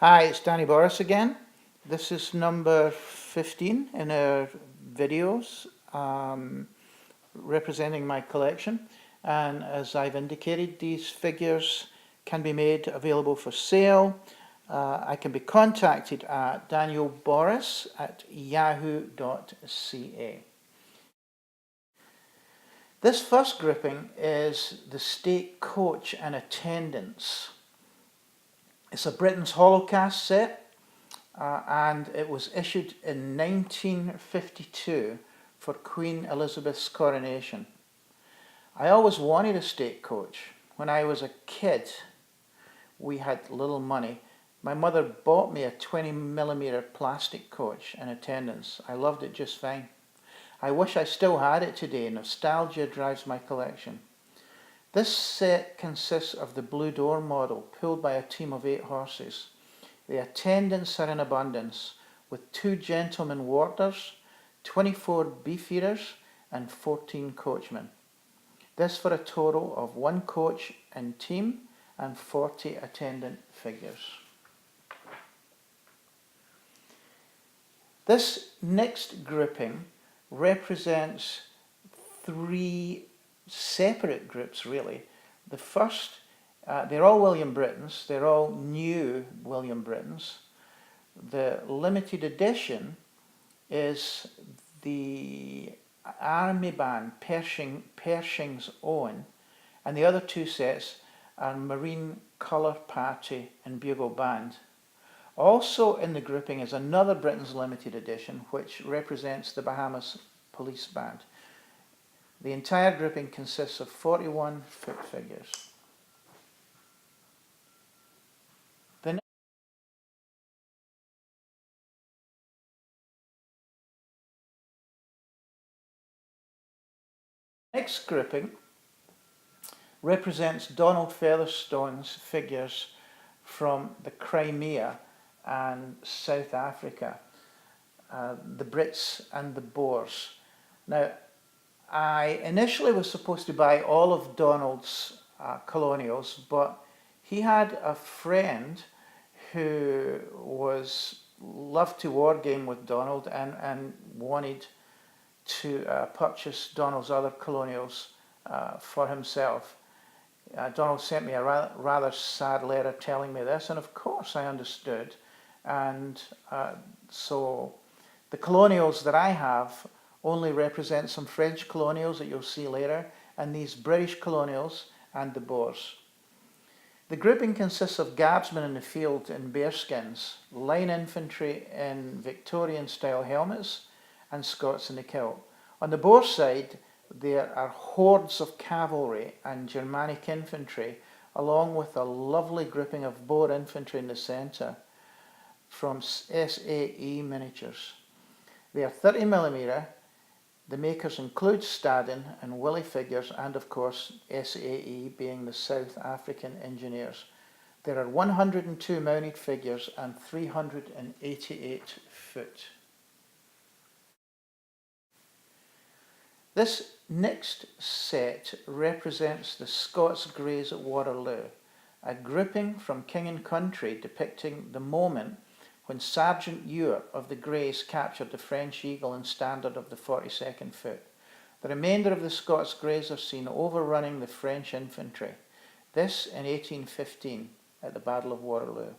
Hi, it's Danny Borris again. This is number 15 in our videos representing my collection. And as I've indicated, these figures can be made available for sale. I can be contacted at danielborris@yahoo.ca. This first grouping is the state coach and attendants. It's a Britain's Holocast set. And it was issued in 1952 for Queen Elizabeth's coronation. I always wanted a state coach. When I was a kid, we had little money. My mother bought me a 20mm plastic coach in attendance. I loved it just fine. I wish I still had it today. Nostalgia drives my collection. This set consists of the Blue Door model, pulled by a team of 8 horses. The attendants are in abundance, with 2 gentlemen warders, 24 beefeaters, and 14 coachmen. This for a total of 1 coach and team and 40 attendant figures. This next grouping represents 3 separate groups, really. The first, they're all William Brittons, they're all new William Brittons. The limited edition is the Army Band, Pershing's own, and the other 2 sets are Marine Colour Party and Bugle Band. Also in the grouping is another Britain's limited edition, which represents the Bahamas Police Band. The entire grouping consists of 41 foot figures. The next grouping represents Donald Featherstone's figures from the Crimea and South Africa, the Brits and the Boers. Now, I initially was supposed to buy all of Donald's colonials, but he had a friend who loved to war game with Donald and wanted to purchase Donald's other colonials for himself. Donald sent me a rather sad letter telling me this, and of course I understood. And so the colonials that I have only represent some French colonials that you'll see later, and these British colonials and the Boers. The grouping consists of Guardsmen in the field in bearskins, line infantry in Victorian-style helmets, and Scots in the kilt. On the Boer side, there are hordes of cavalry and Germanic infantry, along with a lovely grouping of Boer infantry in the centre from SAE miniatures. They are 30mm. The makers include Staden and Willie figures, and of course SAE being the South African engineers. There are 102 mounted figures and 388 foot. This next set represents the Scots Greys at Waterloo, a grouping from King and Country depicting the moment when Sergeant Ewart of the Greys captured the French Eagle and Standard of the 42nd Foot. The remainder of the Scots Greys are seen overrunning the French infantry. This in 1815 at the Battle of Waterloo.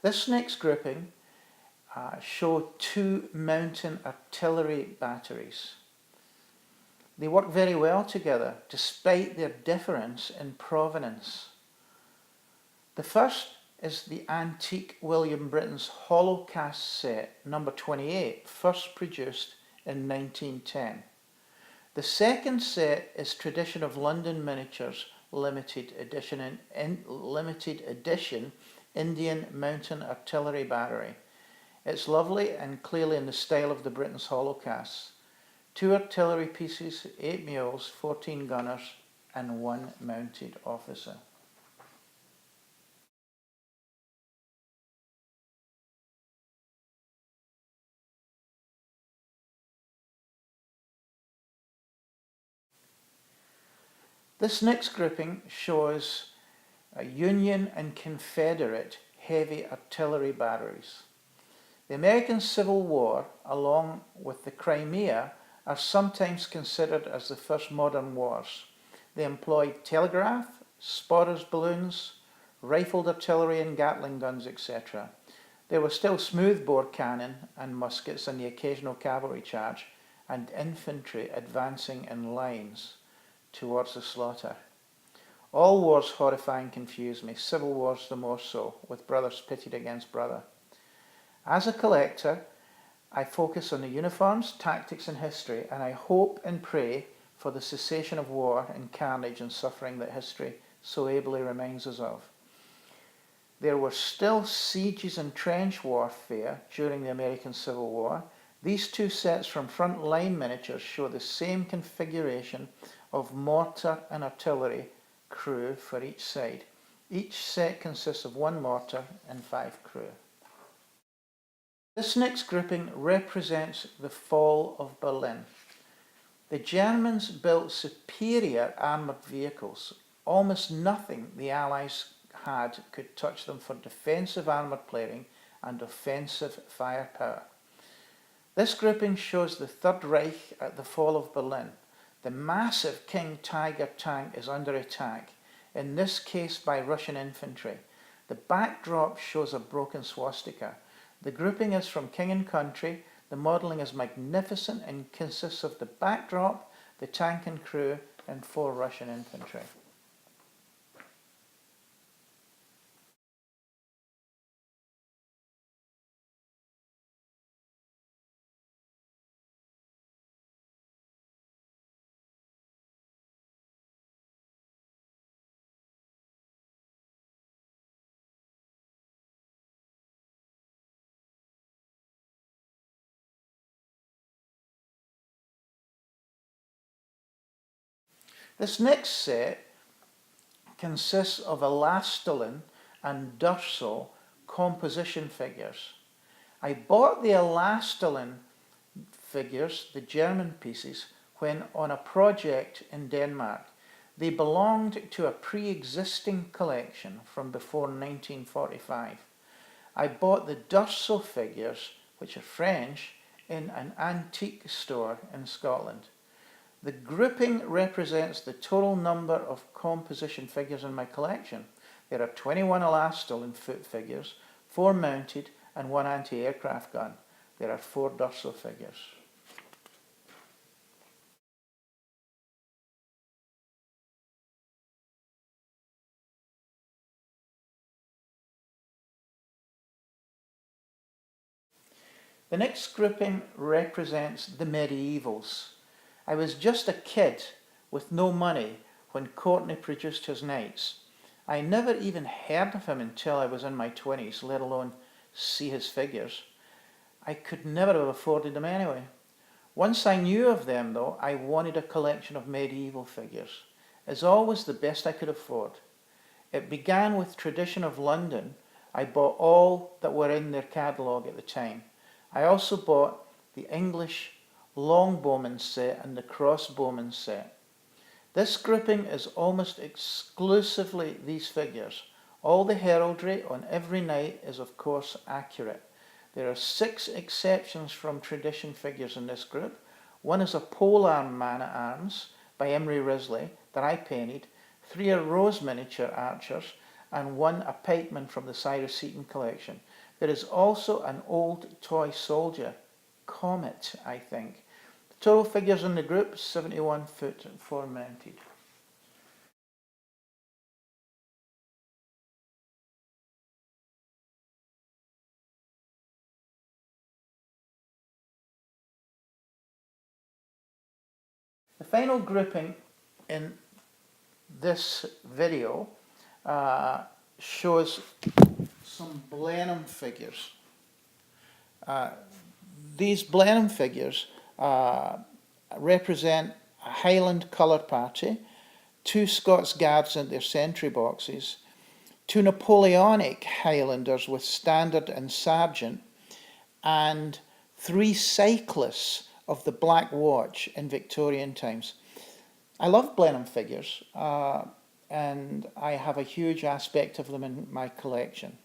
This next grouping show 2 mountain artillery batteries. They work very well together, despite their difference in provenance. The first is the antique William Brittons Holocast set, number 28, first produced in 1910. The second set is Tradition of London Miniatures, limited edition Indian Mountain Artillery Battery. It's lovely and clearly in the style of the Britain's Holocasts. 2 artillery pieces, 8 mules, 14 gunners, and 1 mounted officer. This next grouping shows Union and Confederate heavy artillery batteries. The American Civil War, along with the Crimea, are sometimes considered as the first modern wars. They employed telegraph, spotters balloons, rifled artillery and Gatling guns, etc. There were still smoothbore cannon and muskets and the occasional cavalry charge, and infantry advancing in lines towards the slaughter. All wars horrify and confuse me, civil wars the more so, with brothers pitted against brother. As a collector, I focus on the uniforms, tactics and history, and I hope and pray for the cessation of war and carnage and suffering that history so ably reminds us of. There were still sieges and trench warfare during the American Civil War. These two sets from front line miniatures show the same configuration of mortar and artillery crew for each side. Each set consists of 1 mortar and 5 crew. This next grouping represents the fall of Berlin. The Germans built superior armoured vehicles. Almost nothing the Allies had could touch them for defensive armoured plating and offensive firepower. This grouping shows the Third Reich at the fall of Berlin. The massive King Tiger tank is under attack, in this case by Russian infantry. The backdrop shows a broken swastika. The grouping is from King and Country. The modelling is magnificent and consists of the backdrop, the tank and crew, and 4 Russian infantry. This next set consists of elastolin and Durso composition figures. I bought the elastolin figures, the German pieces, when on a project in Denmark. They belonged to a pre-existing collection from before 1945. I bought the Durso figures, which are French, in an antique store in Scotland. The grouping represents the total number of composition figures in my collection. There are 21 elastolin foot figures, 4 mounted and 1 anti-aircraft gun. There are 4 Durso figures. The next grouping represents the medievals. I was just a kid with no money when Courtney produced his knights. I never even heard of him until I was in my 20s, let alone see his figures. I could never have afforded them anyway. Once I knew of them though, I wanted a collection of medieval figures. It's always the best I could afford. It began with Tradition of London. I bought all that were in their catalogue at the time. I also bought the English longbowman set and the crossbowman set. This grouping is almost exclusively these figures. All the heraldry on every knight is of course accurate. There are 6 exceptions from tradition figures in this group. One is a polearm man-at-arms by Emery Risley that I painted, 3 are rose miniature archers, and 1 a pikeman from the Cyrus Seaton collection. There is also an old toy soldier, Comet, I think. The total figures in the group, 71 foot and 4 mounted. The final grouping in this video shows some Blenheim figures. These Blenheim figures represent a Highland colour party, 2 Scots Guards in their sentry boxes, 2 Napoleonic Highlanders with standard and sergeant, and 3 cyclists of the Black Watch in Victorian times. I love Blenheim figures, and I have a huge aspect of them in my collection.